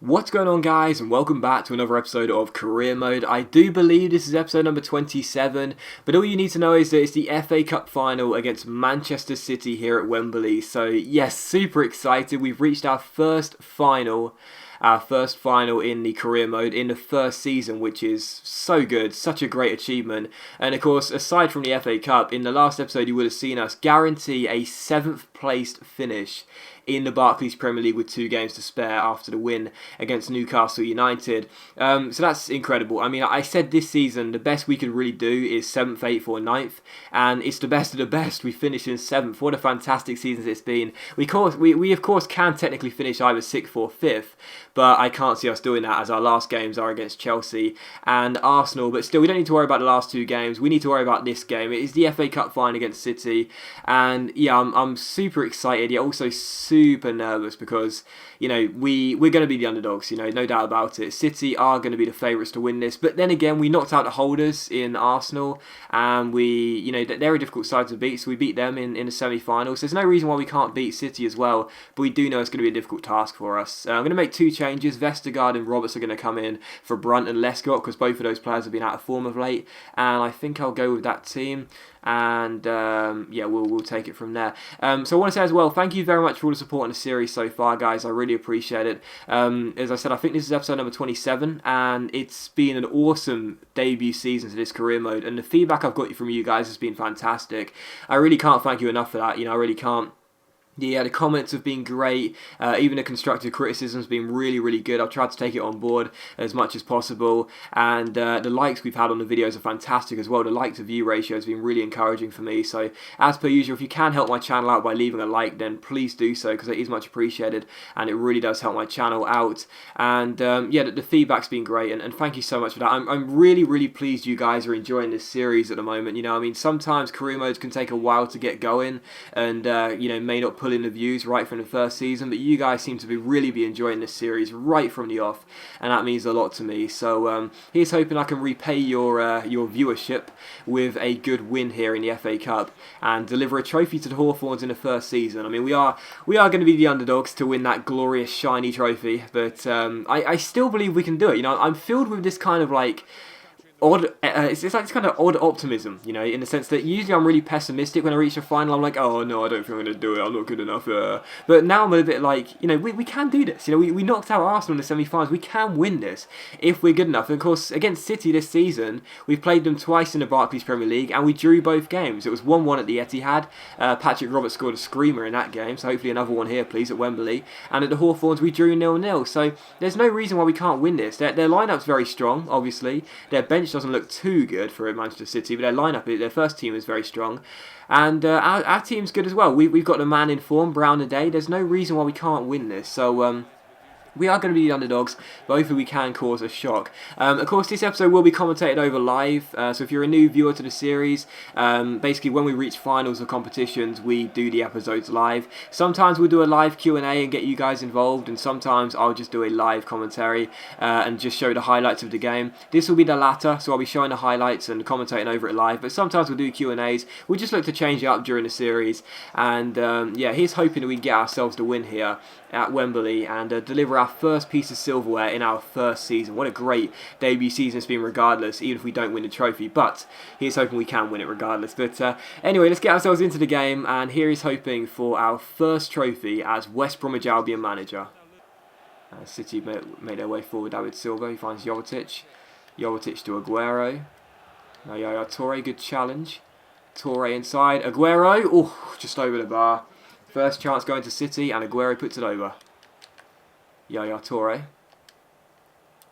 What's going on, guys, and welcome back to another episode of Career Mode. I do believe this is episode number 27, but all you need to know is that it's the FA Cup final against Manchester City here at Wembley. So yes, super excited. We've reached our first final in the career mode in the first season, which is so good, such a great achievement. And of course, aside from the FA Cup, in the last episode you would have seen us guarantee a 7th placed finish in the Barclays Premier League with 2 games to spare after the win against Newcastle United. So that's incredible. I mean, I said this season the best we could really do is 7th, 8th or 9th, and it's the best of the best. We finished in 7th. What a fantastic season it's been. We of course can technically finish either 6th or 5th, but I can't see us doing that as our last games are against Chelsea and Arsenal. But still, we don't need to worry about the last 2 games. We need to worry about this game. It is the FA Cup final against City, and yeah, I'm super excited, yet also super nervous because, you know, we're going to be the underdogs, you know, no doubt about it. City are going to be the favourites to win this, but then again, we knocked out the holders in Arsenal, and they're a difficult side to beat, so we beat them in the semi-finals. There's no reason why we can't beat City as well, but we do know it's going to be a difficult task for us. I'm going to make 2 changes. Vestergaard and Roberts are going to come in for Brunt and Lescott because both of those players have been out of form of late, and I think I'll go with that team. And yeah, we'll take it from there. So I want to say as well, thank you very much for all the support in the series so far, guys. I really appreciate it. As I said, I think this is episode number 27, and it's been an awesome debut season to this career mode, and the feedback I've got from you guys has been fantastic. I really can't thank you enough for that. You know, I really can't. Yeah, the comments have been great. Even the constructive criticism has been really, really good. I've tried to take it on board as much as possible. And the likes we've had on the videos are fantastic as well. The like to view ratio has been really encouraging for me. So, as per usual, if you can help my channel out by leaving a like, then please do so, because it is much appreciated. And it really does help my channel out. And yeah, the feedback's been great. And thank you so much for that. I'm really, really pleased you guys are enjoying this series at the moment. You know, I mean, sometimes career modes can take a while to get going. And, you know, may not pull in the views right from the first season, but you guys seem to really be enjoying this series right from the off, and that means a lot to me. So here's hoping I can repay your viewership with a good win here in the FA Cup and deliver a trophy to the Hawthorns in the first season. I mean, we are going to be the underdogs to win that glorious shiny trophy, but I still believe we can do it. You know, I'm filled with this kind of like odd, it's like this kind of odd optimism, you know, in the sense that usually I'm really pessimistic when I reach the final. I'm like, oh no, I don't think I'm going to do it, I'm not good enough. But now I'm a bit like, you know, we can do this. You know, we knocked out Arsenal in the semi-finals. We can win this if we're good enough. And of course, against City this season, we've played them twice in the Barclays Premier League, and we drew both games. It was 1-1 at the Etihad. Patrick Roberts scored a screamer in that game, so hopefully another one here, please, at Wembley. And at the Hawthorns, we drew 0-0. So there's no reason why we can't win this. Their lineup's very strong, obviously. Their bench doesn't look too good for Manchester City, but their lineup, their first team is very strong, and our team's good as well. We've got the man in form, Brown and Day. There's no reason why we can't win this. So we are going to be the underdogs, but hopefully we can cause a shock. Of course, this episode will be commentated over live, so if you're a new viewer to the series, basically when we reach finals or competitions, we do the episodes live. Sometimes we'll do a live Q&A and get you guys involved, and sometimes I'll just do a live commentary and just show the highlights of the game. This will be the latter, so I'll be showing the highlights and commentating over it live, but sometimes we'll do Q&As. We'll just look to change it up during the series, and yeah, here's hoping that we can get ourselves the win here at Wembley and deliver our first piece of silverware in our first season. What a great debut season it's been regardless, even if we don't win the trophy, but here's hoping we can win it regardless. But anyway, let's get ourselves into the game, and here is hoping for our first trophy as West Bromwich Albion manager. City made their way forward. David Silva, he finds Jovetic. Jovetic to Aguero. Now Yaya Toure, good challenge. Toure inside. Aguero, oh, just over the bar. First chance going to City, and Aguero puts it over. Yaya Toure.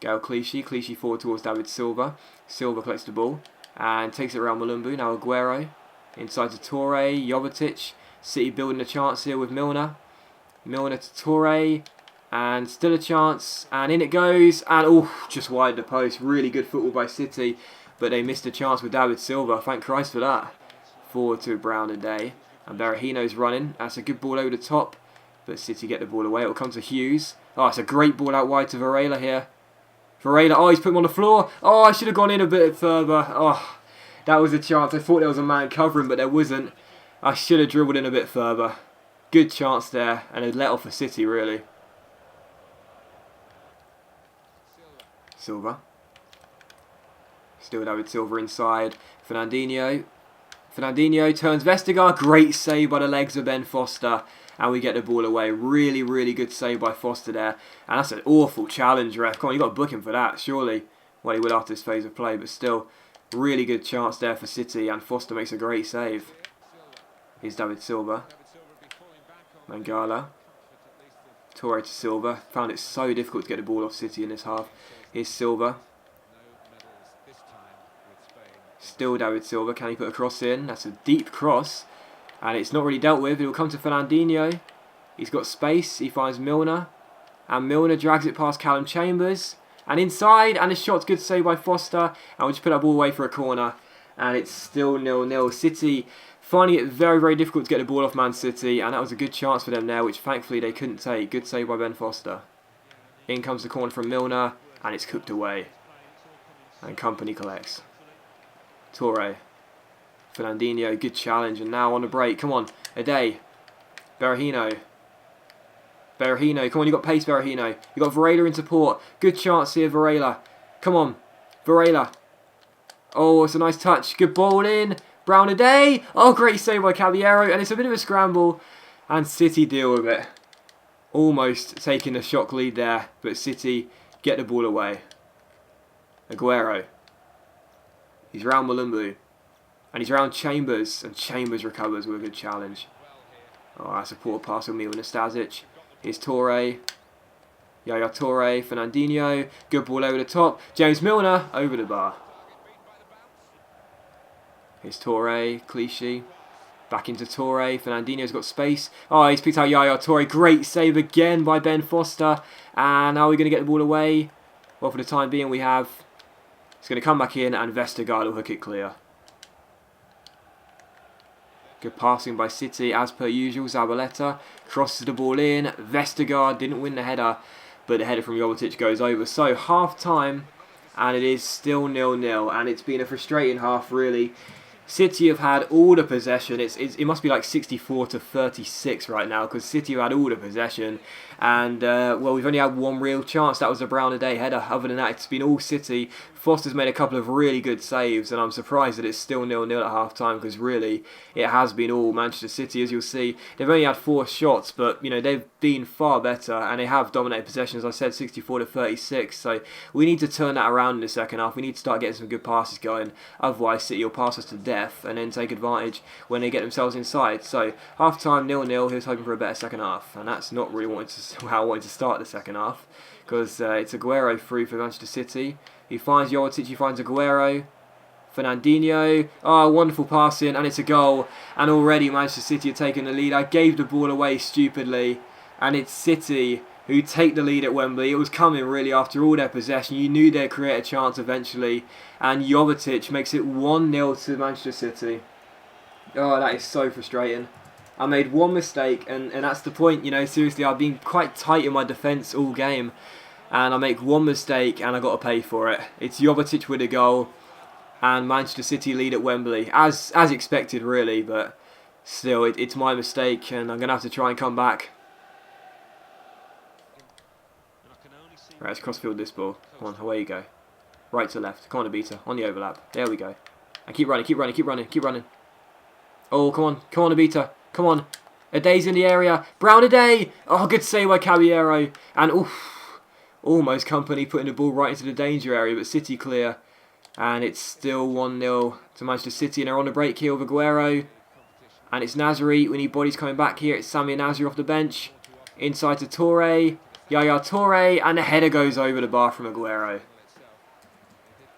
Gael Clichy forward towards David Silva. Silva collects the ball and takes it around Malumbu. Now Aguero inside to Toure. Jovetic. City building a chance here with Milner. Milner to Toure. And still a chance. And in it goes. And oh, just wide the post. Really good football by City. But they missed a chance with David Silva. Thank Christ for that. Forward to Brown and Day. And Berahino's running. That's a good ball over the top. But City get the ball away. It'll come to Hughes. Oh, it's a great ball out wide to Varela here. Varela, oh, he's put him on the floor. Oh, I should have gone in a bit further. Oh, that was a chance. I thought there was a man covering, but there wasn't. I should have dribbled in a bit further. Good chance there. And a let off for City, really. Silva. Still David Silva inside. Fernandinho. Fernandinho turns Vestergaard. Great save by the legs of Ben Foster. And we get the ball away. Really, really good save by Foster there. And that's an awful challenge, ref. Come on, you've got to book him for that, surely. Well, he will after this phase of play, but still, really good chance there for City. And Foster makes a great save. Here's David Silva. Mangala. Torre to Silva. Found it so difficult to get the ball off City in this half. Here's Silva. Still David Silva. Can he put a cross in? That's a deep cross. And it's not really dealt with. It will come to Fernandinho. He's got space. He finds Milner. And Milner drags it past Callum Chambers. And inside. And the shot's good save by Foster. And we'll just put that ball away for a corner. And it's still 0-0. City finding it very, very difficult to get the ball off Man City. And that was a good chance for them there, which thankfully they couldn't take. Good save by Ben Foster. In comes the corner from Milner. And it's cooked away. And Company collects. Torre. Fernandinho, good challenge, and now on the break. Come on, Ade. Berahino. Berahino, come on, you got pace, Berahino. You got Varela in support. Good chance here, Varela. Come on, Varela. Oh, it's a nice touch. Good ball in. Brown Ade. Oh, great save by Caballero, and it's a bit of a scramble. And City deal with it. Almost taking a shock lead there, but City get the ball away. Aguero. He's round Malumbu. And he's around Chambers, and Chambers recovers with a good challenge. Oh, that's a poor pass from Milan Stasic. Here's Torre. Yaya Torre, Fernandinho. Good ball over the top. James Milner over the bar. Here's Torre, Clichy. Back into Torre. Fernandinho's got space. Oh, he's picked out Yaya Torre. Great save again by Ben Foster. And now we're going to get the ball away. Well, for the time being, we have... It's going to come back in, and Vestergaard will hook it clear. Good passing by City, as per usual. Zabaleta crosses the ball in. Vestergaard didn't win the header, but the header from Jovetic goes over. So, half-time, and it is still 0-0. And it's been a frustrating half, really. City have had all the possession. It must be like 64-36 right now, because City have had all the possession. And, well, we've only had one real chance. That was a Brown Ade header. Other than that, it's been all City. Foster's made a couple of really good saves, and I'm surprised that it's still 0-0 at half-time, because really, it has been all Manchester City, as you'll see. They've only had 4 shots, but, you know, they've been far better, and they have dominated possession, as I said, 64-36. So, we need to turn that around in the second half. We need to start getting some good passes going. Otherwise, City will pass us to death, and then take advantage when they get themselves inside. So, half-time, 0-0. He was hoping for a better second half, and that's not really how I wanted to start the second half, because it's Aguero through for Manchester City. He finds Jovetic, he finds Aguero. Fernandinho. Oh, wonderful passing, and it's a goal. And already Manchester City are taking the lead. I gave the ball away stupidly. And it's City who take the lead at Wembley. It was coming really after all their possession. You knew they'd create a chance eventually. And Jovetic makes it 1-0 to Manchester City. Oh, that is so frustrating. I made one mistake, and that's the point. You know, seriously, I've been quite tight in my defence all game. And I make one mistake and I got to pay for it. It's Jovetic with a goal, and Manchester City lead at Wembley, as expected really, but still it's my mistake, and I'm going to have to try and come back. Right, let's crossfield this ball. Come on, away you go. Right to left. Come on, Abita. On the overlap. There we go. And keep running, keep running, keep running, keep running. Oh, come on, Abita. Come on. Ade's in the area. Brown Ade. Oh, good save by Caballero. And oof. Almost Company putting the ball right into the danger area, but City clear. And it's still 1-0 to Manchester City, and they're on the break here with Aguero. And it's Nasri. We need bodies coming back here. It's Samir Nasri off the bench. Inside to Torre. Yaya Torre. And the header goes over the bar from Aguero.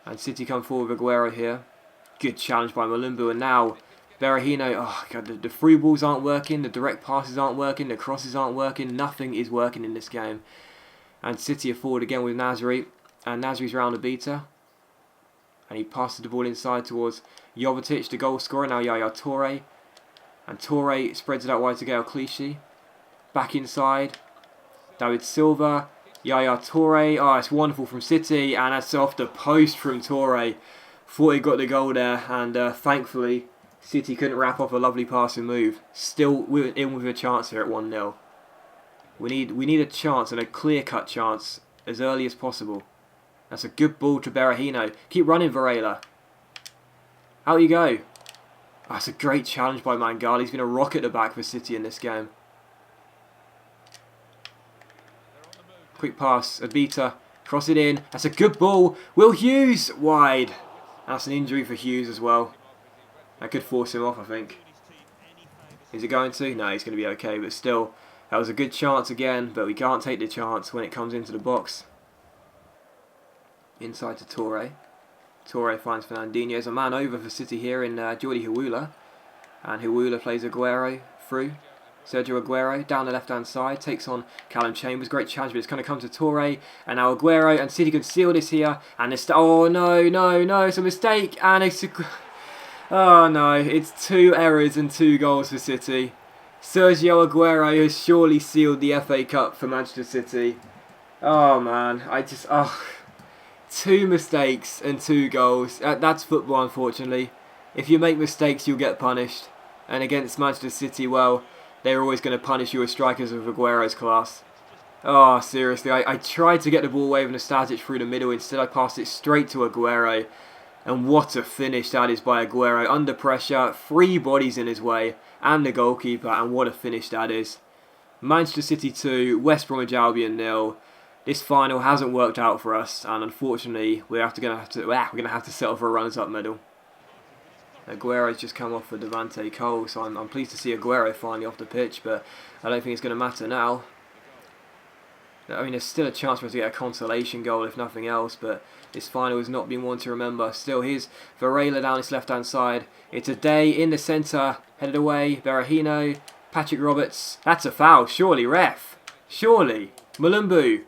And City come forward with Aguero here. Good challenge by Malumbu. And now Berahino. Oh, God, the through balls aren't working. The direct passes aren't working. The crosses aren't working. Nothing is working in this game. And City are forward again with Nasri. And Nasri's round Abita. And he passes the ball inside towards Jovetic, the goal scorer. Now Yaya Torre. And Torre spreads it out wide to Gael Clichy. Back inside. David Silva. Yaya Torre. Oh, it's wonderful from City. And that's off the post from Torre. Thought he got the goal there. And thankfully, City couldn't wrap up a lovely passing move. Still in with a chance here at 1-0. We need a chance, and a clear-cut chance, as early as possible. That's a good ball to Berahino. Keep running, Varela. Out you go. Oh, that's a great challenge by Mangala. He's been a rocket at the back for City in this game. Quick pass. Abita. Cross it in. That's a good ball. Will Hughes. Wide. That's an injury for Hughes as well. That could force him off, I think. Is it going to? No, he's going to be okay. But still, that was a good chance again. But we can't take the chance when it comes into the box. Inside to Toure. Toure finds Fernandinho. There's a man over for City here in Jordi Hawula. And Hawula plays Aguero through. Sergio Aguero down the left-hand side. Takes on Callum Chambers. Great challenge, but it's going to come to Toure. And now Aguero. And City can seal this here. And it's... Oh, no, no, no. It's a mistake. And it's... Oh, no. It's 2 errors and 2 goals for City. Sergio Aguero has surely sealed the FA Cup for Manchester City. Oh, man. I just... Oh... 2 mistakes and 2 goals. That's football, unfortunately. If you make mistakes, you'll get punished. And against Manchester City, well, they're always going to punish you as strikers of Aguero's class. Oh, seriously. I tried to get the ball away with Nastasic through the middle. Instead, I passed it straight to Aguero. And what a finish that is by Aguero. Under pressure, 3 bodies in his way. And the goalkeeper. And what a finish that is. Manchester City 2, West Bromwich Albion 0. This final hasn't worked out for us, and unfortunately, we're going to have to settle for a runners-up medal. Aguero's just come off for Devante Cole, so I'm pleased to see Aguero finally off the pitch, but I don't think it's going to matter now. I mean, there's still a chance for us to get a consolation goal, if nothing else, but this final has not been one to remember. Still, here's Varela down his left-hand side. It's a day in the centre, headed away. Berahino, Patrick Roberts. That's a foul, surely, ref. Surely. Mulumbu.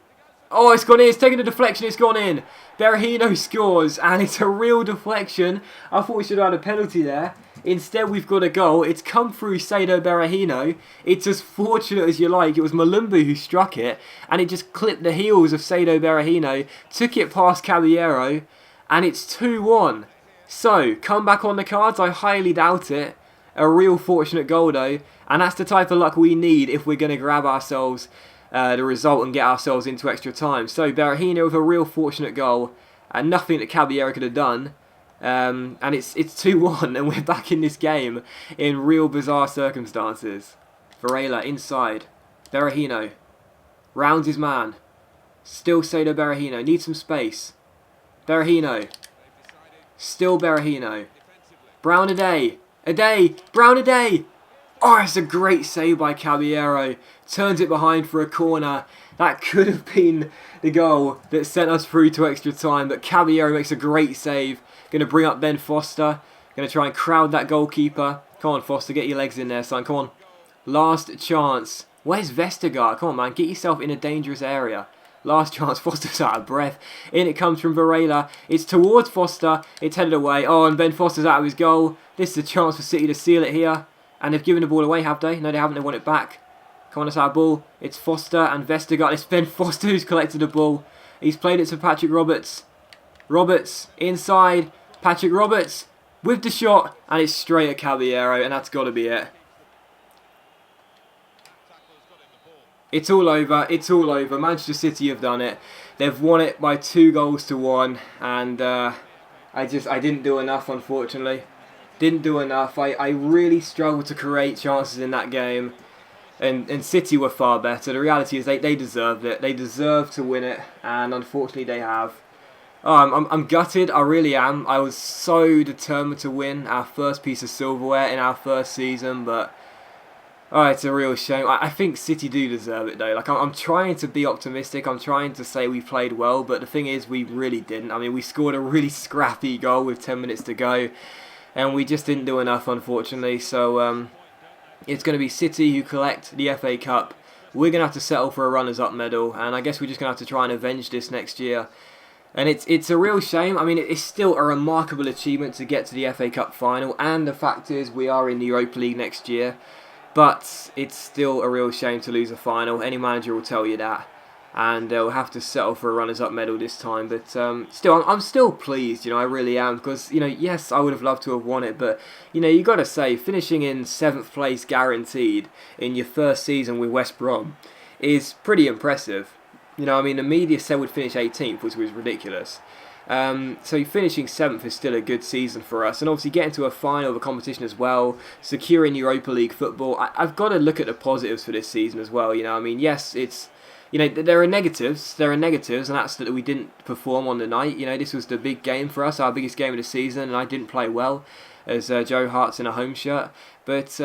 Oh, it's gone in. It's taken a deflection. It's gone in. Berahino scores, and it's a real deflection. I thought we should have had a penalty there. Instead, we've got a goal. It's come through Saido Berahino. It's as fortunate as you like. It was Mulumbu who struck it, and it just clipped the heels of Saido Berahino, took it past Caballero, and it's 2-1. So, come back on the cards? I highly doubt it. A real fortunate goal, though, and that's the type of luck we need if we're going to grab ourselves the result and get ourselves into extra time. So Berahino with a real fortunate goal, and nothing that Caballero could have done. And it's 2-1, and we're back in this game in real bizarre circumstances. Varela inside. Berahino rounds his man. Still Saido Berahino. Needs some space. Berahino. Still Berahino. Brown a day. Brown a day. Oh, it's a great save by Caballero. Turns it behind for a corner. That could have been the goal that sent us through to extra time. But Caballero makes a great save. Going to bring up Ben Foster. Going to try and crowd that goalkeeper. Come on, Foster. Get your legs in there, son. Come on. Last chance. Where's Vestergaard? Come on, man. Get yourself in a dangerous area. Last chance. Foster's out of breath. In it comes from Varela. It's towards Foster. It's headed away. Oh, and Ben Foster's out of his goal. This is a chance for City to seal it here. And they've given the ball away, have they? No, they haven't. They want it back. Come on, it's our ball. It's Foster and Vestergaard. It's Ben Foster who's collected the ball. He's played it to Patrick Roberts. Roberts inside. Patrick Roberts with the shot. And it's straight at Caballero. And that's got to be it. It's all over. It's all over. Manchester City have done it. They've won it by 2-1. And I didn't do enough, unfortunately. Didn't do enough. I really struggled to create chances in that game. And City were far better. The reality is they deserved it. They deserved to win it. And unfortunately they have. Oh, I'm gutted. I really am. I was so determined to win our first piece of silverware in our first season. But oh, it's a real shame. I think City do deserve it though. Like I'm trying to be optimistic. I'm trying to say we played well. But the thing is we really didn't. I mean, we scored a really scrappy goal with 10 minutes to go. And we just didn't do enough, unfortunately. So it's going to be City who collect the FA Cup. We're going to have to settle for a runners-up medal. And I guess we're just going to have to try and avenge this next year. And it's a real shame. I mean, it's still a remarkable achievement to get to the FA Cup final. And the fact is, we are in the Europa League next year. But it's still a real shame to lose a final. Any manager will tell you that. And we'll have to settle for a runners-up medal this time. But still, I'm still pleased, I really am. Because, yes, I would have loved to have won it. But, you got to say, finishing in 7th place guaranteed in your first season with West Brom is pretty impressive. You know, I mean, the media said we'd finish 18th, which was ridiculous. So finishing 7th is still a good season for us, and obviously getting to a final of a competition as well, securing Europa League football. I've got to look at the positives for this season as well. You know, I mean, yes, it's, you know, there are negatives, and that's that we didn't perform on the night. You know, this was the big game for us, our biggest game of the season, and I didn't play well as Joe Hart's in a home shirt. But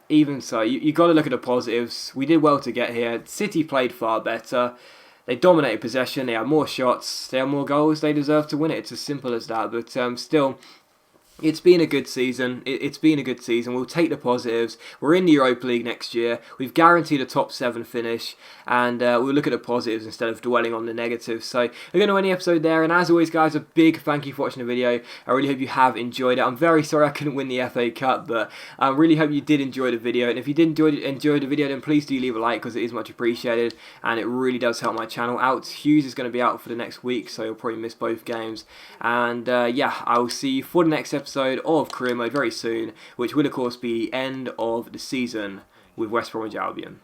even so, you got to look at the positives. We did well to get here. City played far better. They dominated possession, they had more shots, they had more goals, they deserve to win it. It's as simple as that. But still, it's been a good season. It's been a good season. We'll take the positives. We're in the Europa League next year. We've guaranteed a top 7 finish, and we'll look at the positives instead of dwelling on the negatives. So we're going to end the episode there. And as always, guys, a big thank you for watching the video. I really hope you have enjoyed it. I'm very sorry I couldn't win the FA Cup, but I really hope you did enjoy the video. And if you did enjoy the video, then please do leave a like, because it is much appreciated, and it really does help my channel out. Hughes is going to be out for the next week, so you'll probably miss both games. And yeah, I will see you for the next episode of Career Mode very soon, which will of course be the end of the season with West Bromwich Albion.